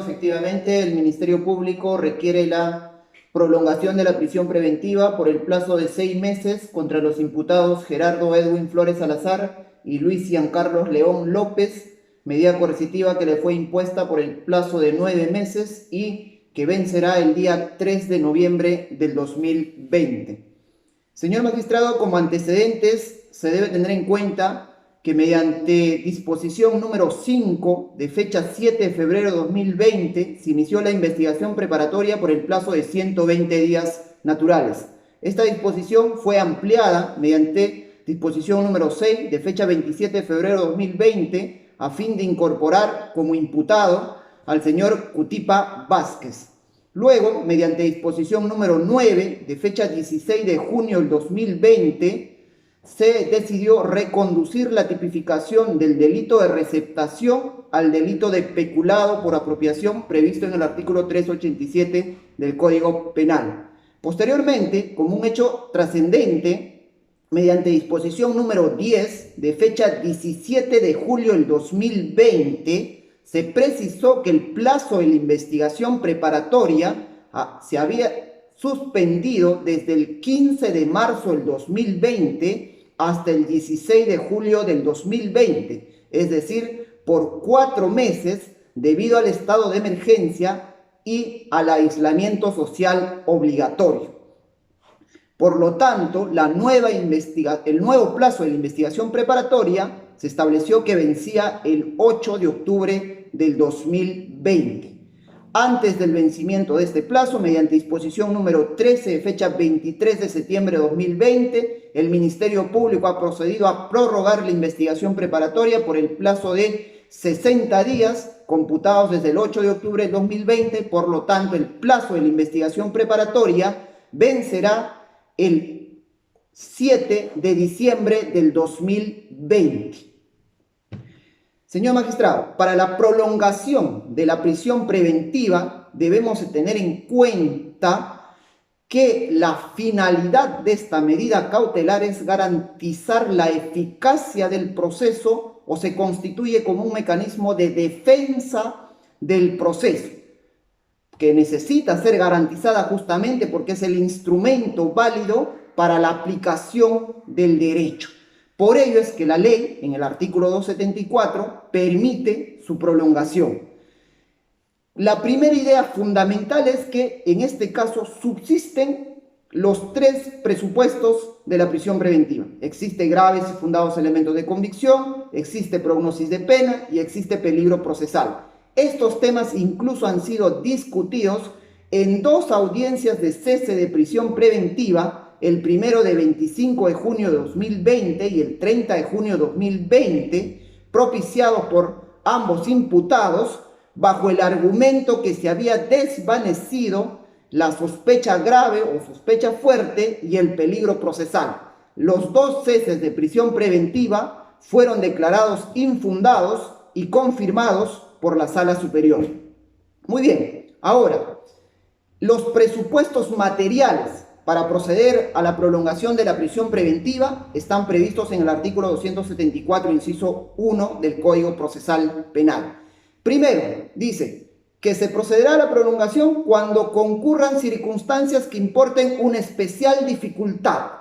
Efectivamente, el Ministerio Público requiere la prolongación de la prisión preventiva por el plazo de 6 meses contra los imputados Gerardo Edwin Flores Salazar y Luis Giancarlos León López, medida coercitiva que le fue impuesta por el plazo de 9 meses y que vencerá el día 3 de noviembre del 2020. Señor magistrado, como antecedentes se debe tener en cuenta que mediante disposición número 5 de fecha 7 de febrero de 2020 se inició la investigación preparatoria por el plazo de 120 días naturales. Esta disposición fue ampliada mediante disposición número 6 de fecha 27 de febrero de 2020 a fin de incorporar como imputado al señor Cutipa Vázquez. Luego, mediante disposición número 9 de fecha 16 de junio del 2020, se decidió reconducir la tipificación del delito de receptación al delito de peculado por apropiación previsto en el artículo 387 del Código Penal. Posteriormente, como un hecho trascendente, mediante disposición número 10 de fecha 17 de julio del 2020, se precisó que el plazo de la investigación preparatoria se había suspendido desde el 15 de marzo del 2020 hasta el 16 de julio del 2020, es decir, por 4 meses debido al estado de emergencia y al aislamiento social obligatorio. Por lo tanto, el nuevo plazo de la investigación preparatoria se estableció que vencía el 8 de octubre del 2020. Antes del vencimiento de este plazo, mediante disposición número 13 de fecha 23 de septiembre de 2020, el Ministerio Público ha procedido a prorrogar la investigación preparatoria por el plazo de 60 días, computados desde el 8 de octubre del 2020. Por lo tanto, el plazo de la investigación preparatoria vencerá el 7 de diciembre del 2020. Señor magistrado, para la prolongación de la prisión preventiva debemos tener en cuenta que la finalidad de esta medida cautelar es garantizar la eficacia del proceso o se constituye como un mecanismo de defensa del proceso, que necesita ser garantizada justamente porque es el instrumento válido para la aplicación del derecho. Por ello es que la ley, en el artículo 274, permite su prolongación. La primera idea fundamental es que en este caso subsisten los 3 presupuestos de la prisión preventiva. Existe graves y fundados elementos de convicción, existe prognosis de pena y existe peligro procesal. Estos temas incluso han sido discutidos en 2 audiencias de cese de prisión preventiva, el primero de 25 de junio de 2020 y el 30 de junio de 2020, propiciados por ambos imputados, bajo el argumento que se había desvanecido la sospecha grave o sospecha fuerte y el peligro procesal. Los 2 ceses de prisión preventiva fueron declarados infundados y confirmados por la Sala Superior. Muy bien, ahora, los presupuestos materiales para proceder a la prolongación de la prisión preventiva están previstos en el artículo 274, inciso 1 del Código Procesal Penal. Primero, dice que se procederá a la prolongación cuando concurran circunstancias que importen una especial dificultad,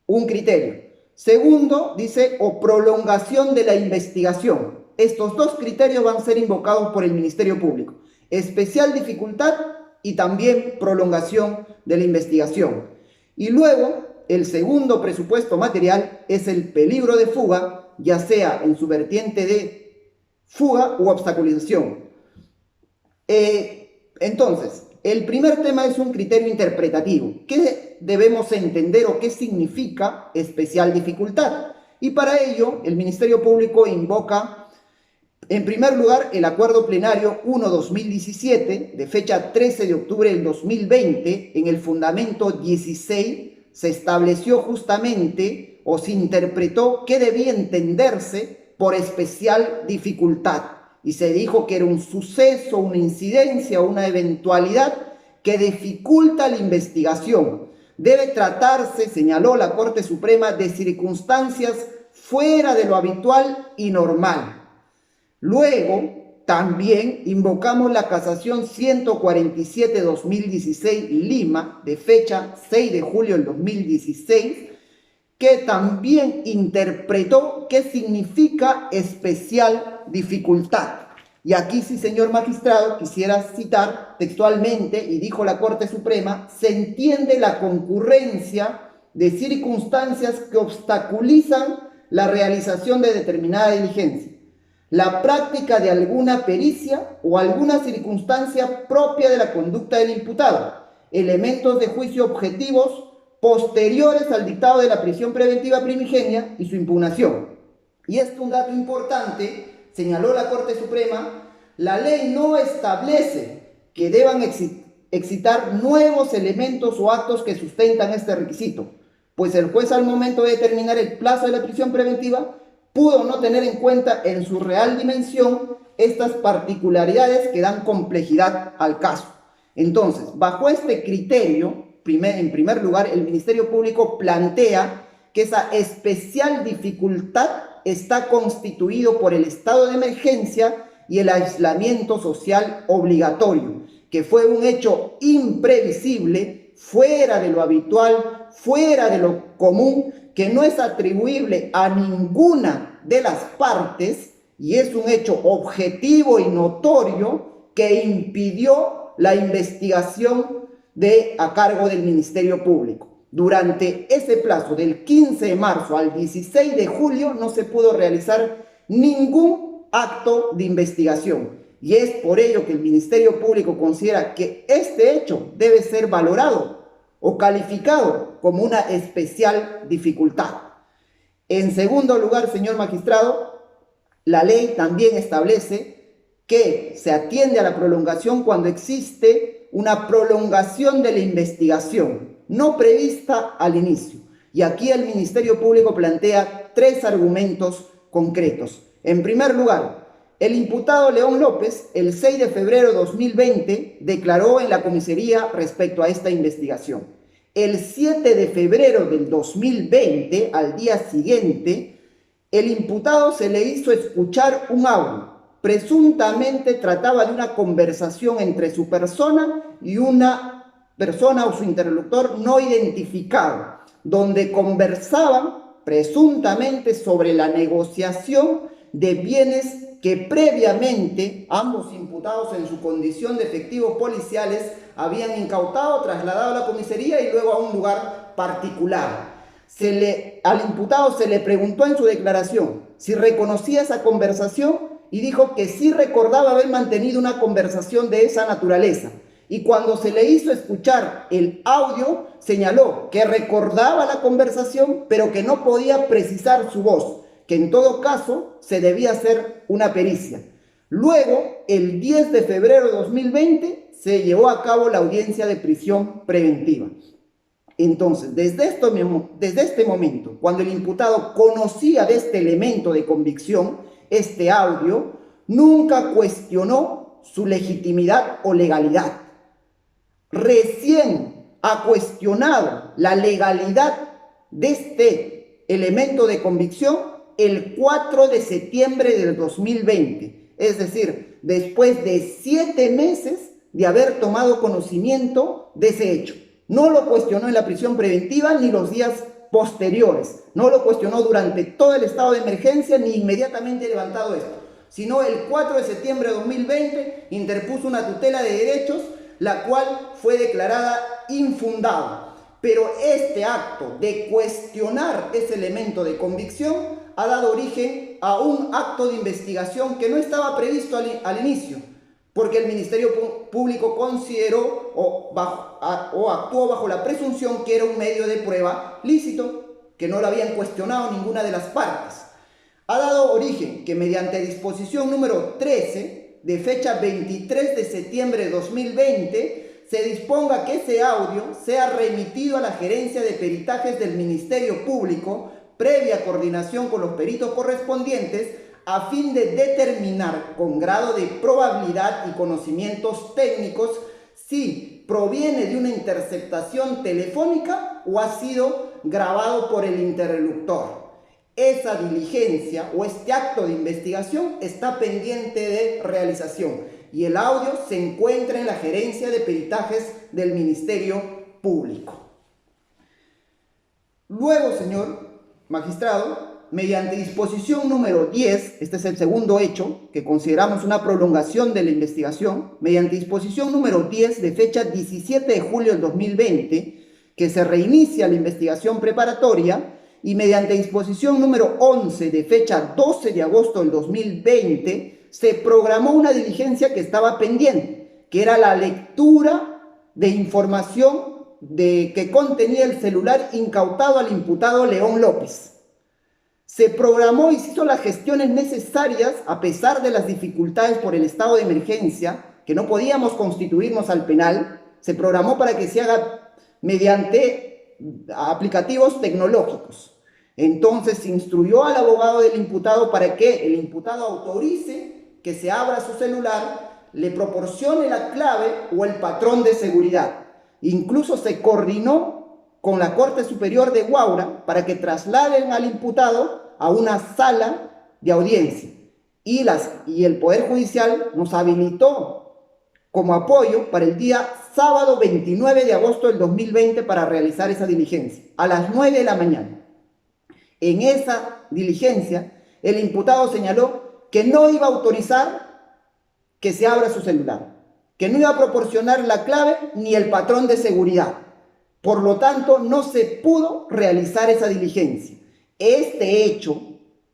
un criterio. Segundo, dice, o prolongación de la investigación. Estos 2 criterios van a ser invocados por el Ministerio Público. Especial dificultad y también prolongación de la investigación. Y luego, el segundo presupuesto material es el peligro de fuga, ya sea en su vertiente de fuga u obstaculización. Entonces, el primer tema es un criterio interpretativo. ¿Qué debemos entender o qué significa especial dificultad? Y para ello, el Ministerio Público invoca, en primer lugar, el Acuerdo Plenario 1/2017, de fecha 13 de octubre del 2020, en el fundamento 16, se estableció justamente o se interpretó qué debía entenderse por especial dificultad. Y se dijo que era un suceso, una incidencia, una eventualidad que dificulta la investigación. Debe tratarse, señaló la Corte Suprema, de circunstancias fuera de lo habitual y normal. Luego, también invocamos la casación 147-2016 Lima, de fecha 6 de julio del 2016, que también interpretó qué significa especial dificultad. Y aquí sí, señor magistrado, quisiera citar textualmente, y dijo la Corte Suprema, se entiende la concurrencia de circunstancias que obstaculizan la realización de determinada diligencia, la práctica de alguna pericia o alguna circunstancia propia de la conducta del imputado, elementos de juicio objetivos posteriores al dictado de la prisión preventiva primigenia y su impugnación. Y esto es un dato importante, señaló la Corte Suprema, la ley no establece que deban excitar nuevos elementos o actos que sustentan este requisito, pues el juez al momento de determinar el plazo de la prisión preventiva pudo no tener en cuenta en su real dimensión estas particularidades que dan complejidad al caso. Entonces, bajo este criterio, en primer lugar, el Ministerio Público plantea que esa especial dificultad está constituido por el estado de emergencia y el aislamiento social obligatorio, que fue un hecho imprevisible, fuera de lo habitual, fuera de lo común, que no es atribuible a ninguna de las partes y es un hecho objetivo y notorio que impidió la investigación a cargo del Ministerio Público. Durante ese plazo del 15 de marzo al 16 de julio no se pudo realizar ningún acto de investigación y es por ello que el Ministerio Público considera que este hecho debe ser valorado o calificado como una especial dificultad. En segundo lugar, señor magistrado, la ley también establece que se atiende a la prolongación cuando existe una prolongación de la investigación no prevista al inicio. Y aquí el Ministerio Público plantea tres argumentos concretos. En primer lugar, el imputado León López, el 6 de febrero de 2020, declaró en la comisaría respecto a esta investigación. El 7 de febrero del 2020, al día siguiente, el imputado se le hizo escuchar un audio. Presuntamente trataba de una conversación entre su persona y una persona o su interlocutor no identificado, donde conversaban presuntamente sobre la negociación de bienes que previamente ambos imputados en su condición de efectivos policiales habían incautado, trasladado a la comisaría y luego a un lugar particular. Al imputado se le preguntó en su declaración si reconocía esa conversación y dijo que sí recordaba haber mantenido una conversación de esa naturaleza. Y cuando se le hizo escuchar el audio, señaló que recordaba la conversación, pero que no podía precisar su voz, que en todo caso se debía hacer una pericia. Luego, el 10 de febrero de 2020, se llevó a cabo la audiencia de prisión preventiva. Entonces, desde este momento, cuando el imputado conocía de este elemento de convicción, este audio, nunca cuestionó su legitimidad o legalidad. Recién ha cuestionado la legalidad de este elemento de convicción el 4 de septiembre del 2020, es decir, después de 7 meses de haber tomado conocimiento de ese hecho. No lo cuestionó en la prisión preventiva ni los días posteriores, no lo cuestionó durante todo el estado de emergencia ni inmediatamente levantado esto, sino el 4 de septiembre de 2020 interpuso una tutela de derechos, la cual fue declarada infundada. Pero este acto de cuestionar ese elemento de convicción ha dado origen a un acto de investigación que no estaba previsto al inicio, porque el Ministerio Público consideró o actuó bajo la presunción que era un medio de prueba lícito, que no lo habían cuestionado ninguna de las partes. Ha dado origen que mediante disposición número 13, de fecha 23 de septiembre de 2020, se disponga que ese audio sea remitido a la Gerencia de Peritajes del Ministerio Público, previa coordinación con los peritos correspondientes, a fin de determinar con grado de probabilidad y conocimientos técnicos si proviene de una interceptación telefónica o ha sido grabado por el interlocutor. esa diligencia o este acto de investigación está pendiente de realización y el audio se encuentra en la gerencia de peritajes del Ministerio Público. Luego, señor magistrado, mediante disposición número 10, este es el segundo hecho que consideramos una prolongación de la investigación, mediante disposición número 10 de fecha 17 de julio del 2020, que se reinicia la investigación preparatoria, y mediante disposición número 11 de fecha 12 de agosto del 2020, se programó una diligencia que estaba pendiente, que era la lectura de información que contenía el celular incautado al imputado León López. Se programó y se hizo las gestiones necesarias a pesar de las dificultades por el estado de emergencia, que no podíamos constituirnos al penal. Se programó para que se haga mediante aplicativos tecnológicos. Entonces se instruyó al abogado del imputado para que el imputado autorice que se abra su celular, le proporcione la clave o el patrón de seguridad. Incluso se coordinó con la Corte Superior de Huaura para que trasladen al imputado a una sala de audiencia. Y el Poder Judicial nos habilitó como apoyo para el día sábado 29 de agosto del 2020 para realizar esa diligencia, a las 9 de la mañana. En esa diligencia, el imputado señaló que no iba a autorizar que se abra su celular, que no iba a proporcionar la clave ni el patrón de seguridad. Por lo tanto, no se pudo realizar esa diligencia. Este hecho,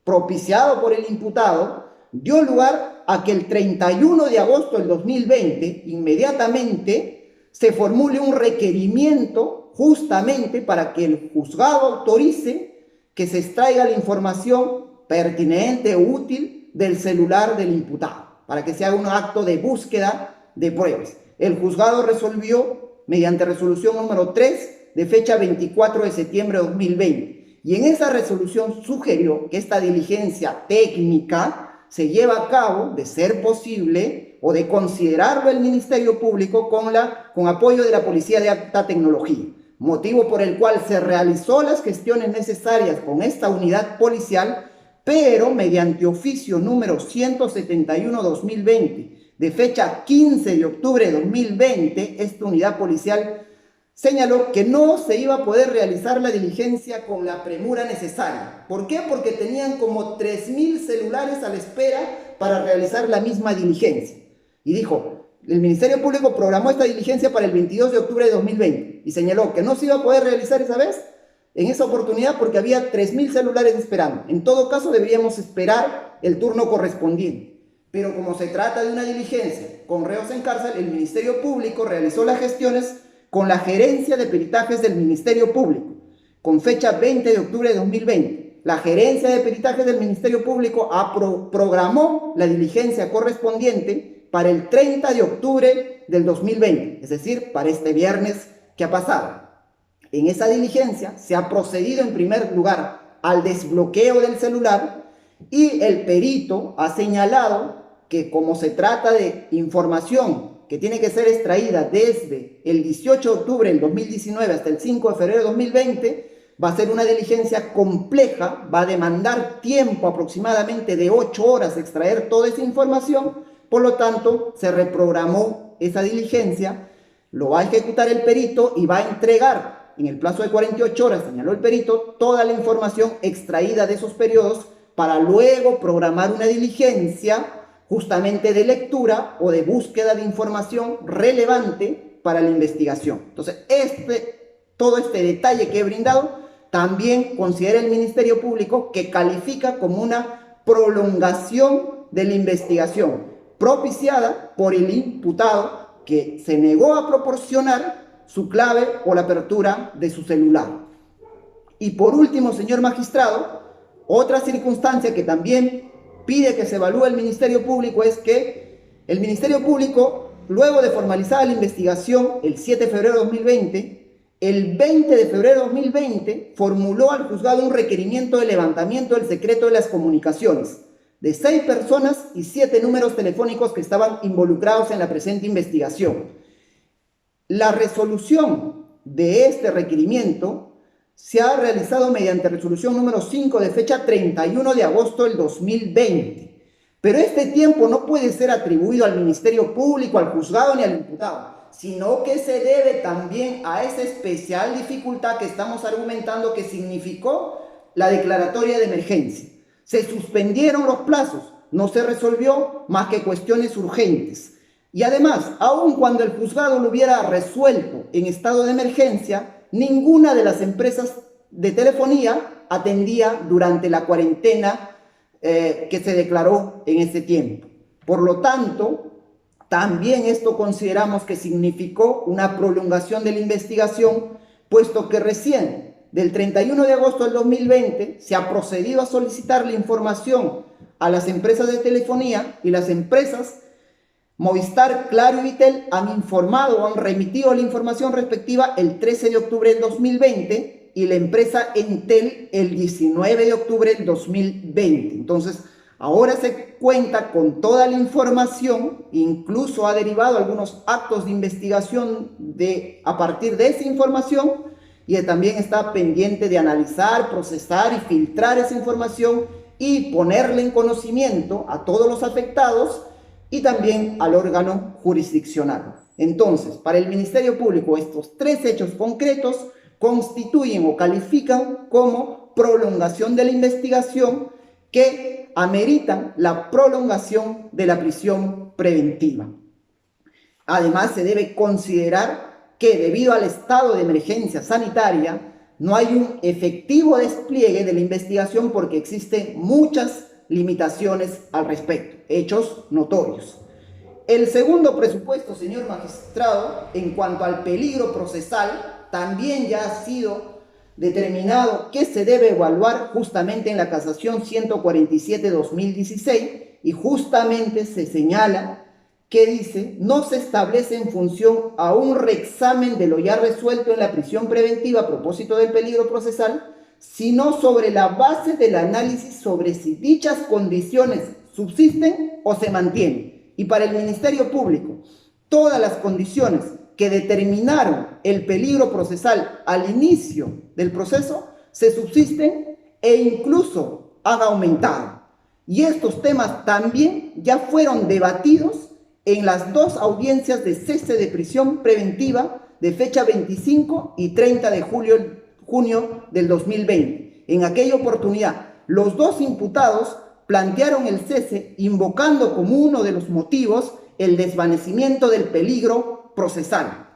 propiciado por el imputado, dio lugar a que el 31 de agosto del 2020, inmediatamente, se formule un requerimiento justamente para que el juzgado autorice que se extraiga la información pertinente o útil del celular del imputado, para que se haga un acto de búsqueda de pruebas. El juzgado resolvió mediante resolución número 3 de fecha 24 de septiembre de 2020. Y en esa resolución sugirió que esta diligencia técnica se lleva a cabo, de ser posible, o de considerarlo el Ministerio Público con apoyo de la Policía de Alta Tecnología, motivo por el cual se realizó las gestiones necesarias con esta unidad policial, pero mediante oficio número 171/2020, de fecha 15 de octubre de 2020, esta unidad policial señaló que no se iba a poder realizar la diligencia con la premura necesaria. ¿Por qué? Porque tenían como 3.000 celulares a la espera para realizar la misma diligencia. Y dijo, el Ministerio Público programó esta diligencia para el 22 de octubre de 2020 y señaló que no se iba a poder realizar esa vez, en esa oportunidad, porque había 3.000 celulares esperando. En todo caso, deberíamos esperar el turno correspondiente. Pero como se trata de una diligencia con reos en cárcel, el Ministerio Público realizó las gestiones con la gerencia de peritajes del Ministerio Público, con fecha 20 de octubre de 2020. La gerencia de peritajes del Ministerio Público programó la diligencia correspondiente para el 30 de octubre del 2020, es decir, para este viernes que ha pasado. En esa diligencia se ha procedido en primer lugar al desbloqueo del celular y el perito ha señalado que como se trata de información que tiene que ser extraída desde el 18 de octubre del 2019 hasta el 5 de febrero de 2020, va a ser una diligencia compleja, va a demandar tiempo aproximadamente de 8 horas extraer toda esa información. Por lo tanto, se reprogramó esa diligencia, lo va a ejecutar el perito y va a entregar en el plazo de 48 horas, señaló el perito, toda la información extraída de esos periodos para luego programar una diligencia justamente de lectura o de búsqueda de información relevante para la investigación. Entonces, todo este detalle que he brindado también considera el Ministerio Público que califica como una prolongación de la investigación propiciada por el imputado que se negó a proporcionar su clave o la apertura de su celular. Y por último, señor magistrado, otra circunstancia que también pide que se evalúe el Ministerio Público es que el Ministerio Público, luego de formalizar la investigación el 7 de febrero de 2020, el 20 de febrero de 2020 formuló al juzgado un requerimiento de levantamiento del secreto de las comunicaciones de 6 personas y 7 números telefónicos que estaban involucrados en la presente investigación. La resolución de este requerimiento se ha realizado mediante resolución número 5 de fecha 31 de agosto del 2020. Pero este tiempo no puede ser atribuido al Ministerio Público, al juzgado ni al imputado, sino que se debe también a esa especial dificultad que estamos argumentando que significó la declaratoria de emergencia. Se suspendieron los plazos, no se resolvió más que cuestiones urgentes. Y además, aun cuando el juzgado lo hubiera resuelto en estado de emergencia, ninguna de las empresas de telefonía atendía durante la cuarentena que se declaró en ese tiempo. Por lo tanto, también esto consideramos que significó una prolongación de la investigación, puesto que recién, del 31 de agosto del 2020, se ha procedido a solicitar la información a las empresas de telefonía y las empresas Movistar, Claro y Vitel han informado o han remitido la información respectiva el 13 de octubre del 2020 y la empresa Entel el 19 de octubre del 2020. Entonces, ahora se cuenta con toda la información, incluso ha derivado algunos actos de investigación a partir de esa información y también está pendiente de analizar, procesar y filtrar esa información y ponerle en conocimiento a todos los afectados y también al órgano jurisdiccional. Entonces, para el Ministerio Público, estos tres hechos concretos constituyen o califican como prolongación de la investigación que ameritan la prolongación de la prisión preventiva. Además, se debe considerar que debido al estado de emergencia sanitaria, no hay un efectivo despliegue de la investigación porque existen muchas limitaciones al respecto, hechos notorios. El segundo presupuesto, señor magistrado, en cuanto al peligro procesal, también ya ha sido determinado que se debe evaluar justamente en la casación 147-2016 y justamente se señala que dice, no se establece en función a un reexamen de lo ya resuelto en la prisión preventiva a propósito del peligro procesal, sino sobre la base del análisis sobre si dichas condiciones subsisten o se mantienen. Y para el Ministerio Público, todas las condiciones que determinaron el peligro procesal al inicio del proceso se subsisten e incluso han aumentado. Y estos temas también ya fueron debatidos en las dos audiencias de cese de prisión preventiva de fecha 25 y 30 de junio del 2020. En aquella oportunidad, los dos imputados plantearon el cese invocando como uno de los motivos el desvanecimiento del peligro procesal.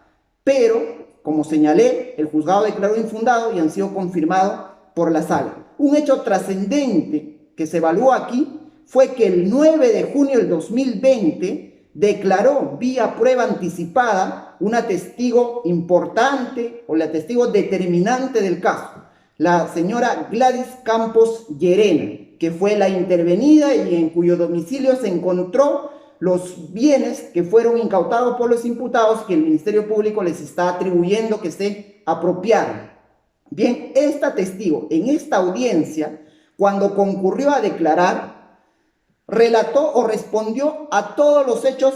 Pero, como señalé, el juzgado declaró infundado y han sido confirmados por la sala. Un hecho trascendente que se evaluó aquí fue que el 9 de junio del 2020 declaró vía prueba anticipada una testigo importante o la testigo determinante del caso, la señora Gladys Campos Llerena, que fue la intervenida y en cuyo domicilio se encontró los bienes que fueron incautados por los imputados que el Ministerio Público les está atribuyendo que se apropiaron. Bien, esta testigo en esta audiencia, cuando concurrió a declarar, relató o respondió a todos los hechos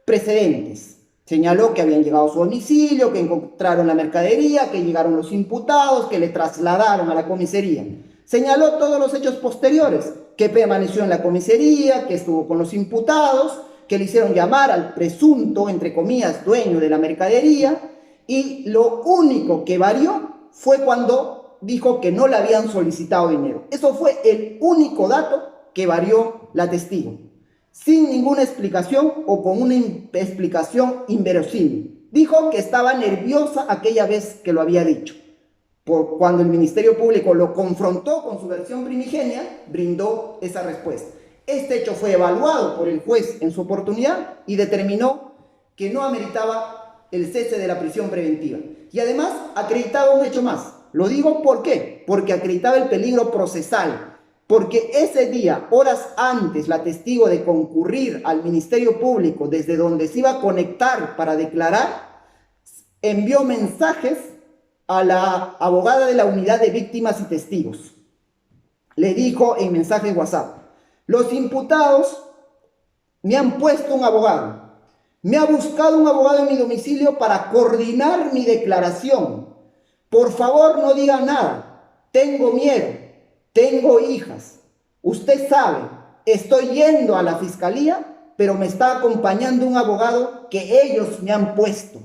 precedentes. Señaló que habían llegado a su domicilio, que encontraron la mercadería, que llegaron los imputados, que le trasladaron a la comisaría. Señaló todos los hechos posteriores, que permaneció en la comisaría, que estuvo con los imputados, que le hicieron llamar al presunto, entre comillas, dueño de la mercadería, y lo único que varió fue cuando dijo que no le habían solicitado dinero. Eso fue el único dato que varió la testigo, sin ninguna explicación o con una explicación inverosímil. Dijo que estaba nerviosa aquella vez que lo había dicho. Cuando el Ministerio Público lo confrontó con su versión primigenia, brindó esa respuesta. Este hecho fue evaluado por el juez en su oportunidad y determinó que no ameritaba el cese de la prisión preventiva. Y además acreditaba un hecho más. Lo digo ¿por qué? Porque acreditaba el peligro procesal. Porque ese día, horas antes, la testigo de concurrir al Ministerio Público, desde donde se iba a conectar para declarar, envió mensajes a la abogada de la unidad de víctimas y testigos. Le dijo en mensaje WhatsApp: los imputados me han puesto un abogado, me ha buscado un abogado en mi domicilio para coordinar mi declaración, Por favor, no digan nada. Tengo miedo, tengo hijas. Usted sabe, estoy yendo a la fiscalía, pero me está acompañando un abogado que ellos me han puesto.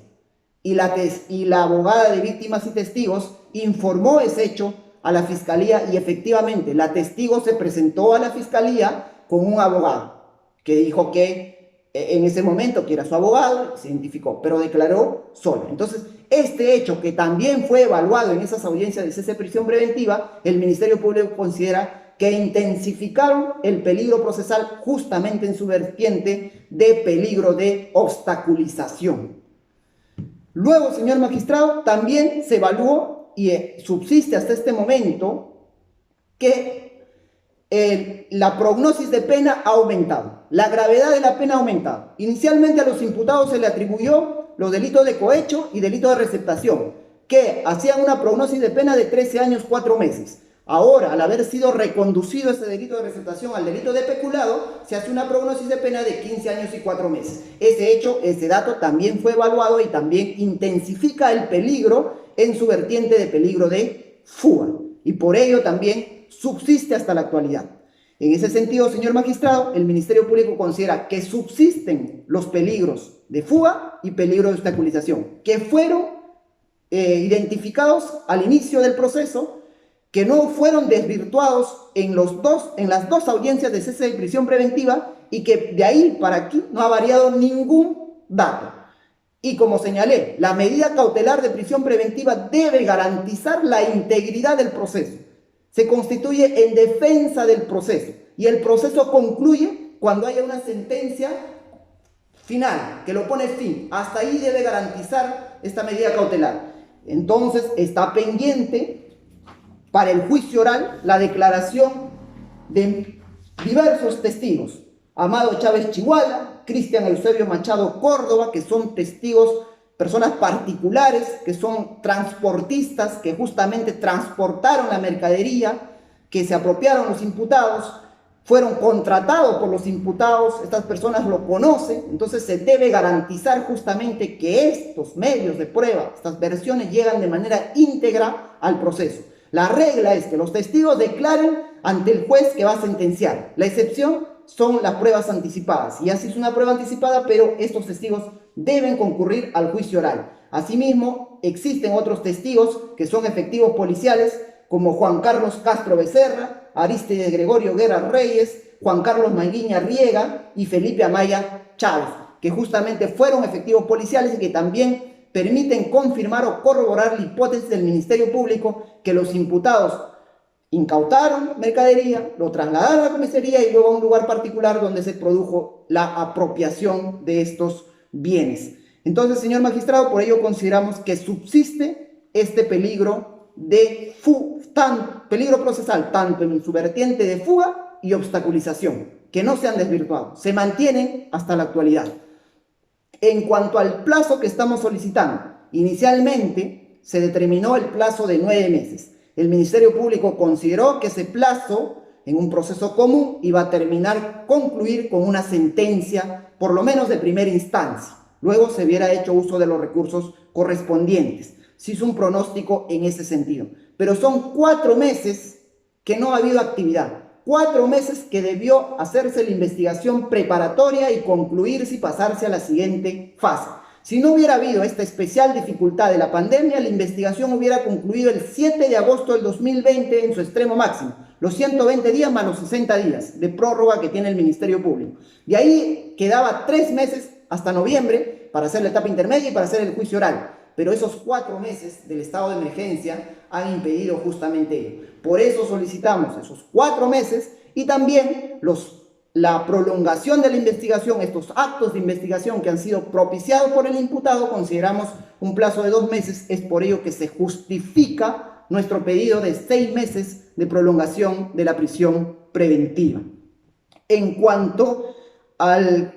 Y la abogada de víctimas y testigos informó ese hecho a la fiscalía y efectivamente la testigo se presentó a la fiscalía con un abogado que dijo que en ese momento que era su abogado, se identificó, pero declaró solo. Entonces, este hecho que también fue evaluado en esas audiencias de cese de prisión preventiva, el Ministerio Público considera que intensificaron el peligro procesal justamente en su vertiente de peligro de obstaculización. Luego, señor magistrado, también se evaluó y subsiste hasta este momento que la prognosis de pena ha aumentado, la gravedad de la pena ha aumentado. Inicialmente a los imputados se le atribuyó los delitos de cohecho y delito de receptación, que hacían una prognosis de pena de 13 años 4 meses. Ahora, al haber sido reconducido ese delito de receptación al delito de peculado, se hace una prognosis de pena de 15 años y 4 meses. Ese hecho, ese dato también fue evaluado y también intensifica el peligro en su vertiente de peligro de fuga. Y por ello también subsiste hasta la actualidad. En ese sentido, señor magistrado, el Ministerio Público considera que subsisten los peligros de fuga y peligro de obstaculización, que fueron identificados al inicio del proceso, que no fueron desvirtuados en las dos audiencias de cese de prisión preventiva y que de ahí para aquí no ha variado ningún dato. Y como señalé, la medida cautelar de prisión preventiva debe garantizar la integridad del proceso. Se constituye en defensa del proceso y el proceso concluye cuando haya una sentencia final que lo pone fin. Hasta ahí debe garantizar esta medida cautelar. Entonces está pendiente para el juicio oral la declaración de diversos testigos: Amado Chávez Chihuala, Cristian Eusebio Machado Córdoba, que son testigos, personas particulares, que son transportistas, que justamente transportaron la mercadería, que se apropiaron los imputados, fueron contratados por los imputados, estas personas lo conocen. Entonces se debe garantizar justamente que estos medios de prueba, estas versiones, llegan de manera íntegra al proceso. La regla es que los testigos declaren ante el juez que va a sentenciar. La excepción son las pruebas anticipadas. Y así es una prueba anticipada, pero estos testigos deben concurrir al juicio oral. Asimismo, existen otros testigos que son efectivos policiales, como Juan Carlos Castro Becerra, Aristides Gregorio Guerra Reyes, Juan Carlos Manguiña Riega y Felipe Amaya Chávez, que justamente fueron efectivos policiales y que también permiten confirmar o corroborar la hipótesis del Ministerio Público que los imputados incautaron mercadería, lo trasladaron a la comisaría y luego a un lugar particular donde se produjo la apropiación de estos bienes. Entonces, señor magistrado, por ello consideramos que subsiste este peligro de peligro procesal, tanto en su vertiente de fuga y obstaculización, que no se han desvirtuado, se mantienen hasta la actualidad. En cuanto al plazo que estamos solicitando, inicialmente se determinó el plazo de 9 meses. El Ministerio Público consideró que ese plazo, en un proceso común, iba a concluir con una sentencia, por lo menos de primera instancia. Luego se hubiera hecho uso de los recursos correspondientes. Se hizo un pronóstico en ese sentido. Pero son 4 meses que no ha habido actividad. 4 meses que debió hacerse la investigación preparatoria y concluirse y pasarse a la siguiente fase. Si no hubiera habido esta especial dificultad de la pandemia, la investigación hubiera concluido el 7 de agosto del 2020 en su extremo máximo. Los 120 días más los 60 días de prórroga que tiene el Ministerio Público. De ahí quedaba 3 meses hasta noviembre para hacer la etapa intermedia y para hacer el juicio oral. Pero esos 4 meses del estado de emergencia han impedido justamente ello. Por eso solicitamos esos 4 meses y también la prolongación de la investigación, estos actos de investigación que han sido propiciados por el imputado, consideramos un plazo de 2 meses. Es por ello que se justifica nuestro pedido de 6 meses de prolongación de la prisión preventiva. En cuanto al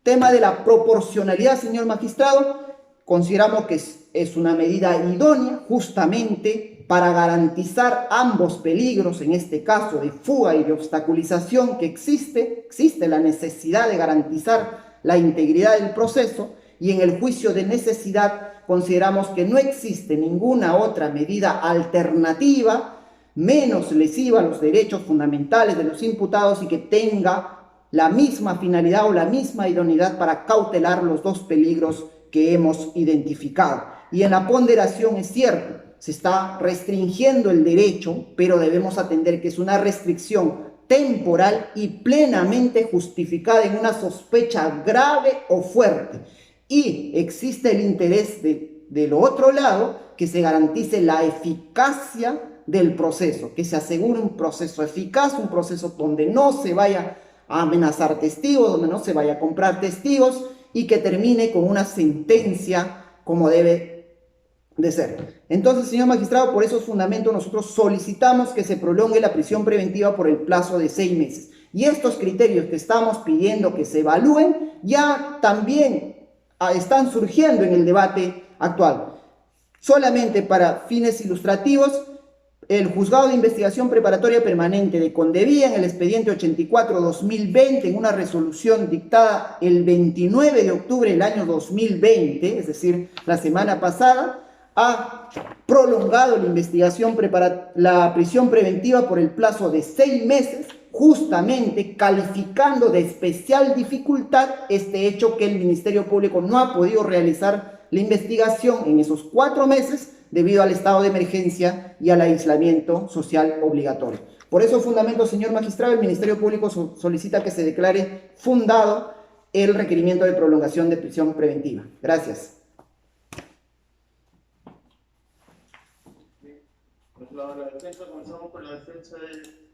tema de la proporcionalidad, señor magistrado, consideramos que es una medida idónea justamente para garantizar ambos peligros, en este caso de fuga y de obstaculización que existe la necesidad de garantizar la integridad del proceso y en el juicio de necesidad consideramos que no existe ninguna otra medida alternativa menos lesiva a los derechos fundamentales de los imputados y que tenga la misma finalidad o la misma idoneidad para cautelar los dos peligros que hemos identificado. Y en la ponderación es cierto, se está restringiendo el derecho, pero debemos atender que es una restricción temporal y plenamente justificada en una sospecha grave o fuerte. Y existe el interés del otro lado que se garantice la eficacia del proceso, que se asegure un proceso eficaz, un proceso donde no se vaya a amenazar testigos, donde no se vaya a comprar testigos y que termine con una sentencia como debe de ser. Entonces, señor magistrado, por esos fundamentos nosotros solicitamos que se prolongue la prisión preventiva por el plazo de 6 meses. Y estos criterios que estamos pidiendo que se evalúen ya también están surgiendo en el debate actual. Solamente para fines ilustrativos, el Juzgado de Investigación Preparatoria Permanente de Condevía, en el expediente 84-2020, en una resolución dictada el 29 de octubre del año 2020, es decir, la semana pasada, ha prolongado la prisión preventiva por el plazo de 6 meses, justamente calificando de especial dificultad este hecho que el Ministerio Público no ha podido realizar la investigación en esos 4 meses debido al estado de emergencia y al aislamiento social obligatorio. Por esos fundamentos, señor magistrado, el Ministerio Público solicita que se declare fundado el requerimiento de prolongación de prisión preventiva. Gracias. La defensa, comenzamos con la defensa del